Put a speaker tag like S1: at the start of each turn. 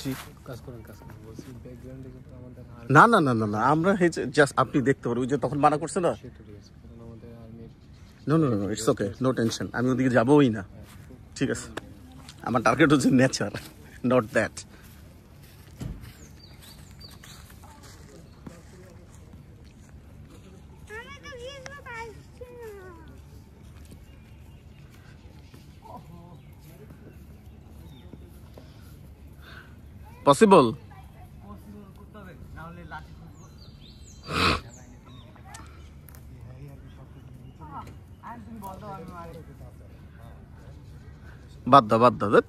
S1: জি
S2: কাজ করেন বলছি ব্যাকগ্রাউন্ডে কিন্তু আমাদের
S1: না না না না না আমরা জাস্ট আপনি দেখতে পারেন ওই যে তখন মানা করছে না
S2: সেটা ঠিক আছে কারণ আমাদের আর্মির
S1: no no no it's okay no tension আমি ওদিকে যাবোই না ঠিক আছে আমার টার্গেট হচ্ছে নেচার নট দ্যাট পসিবল বাদ দাও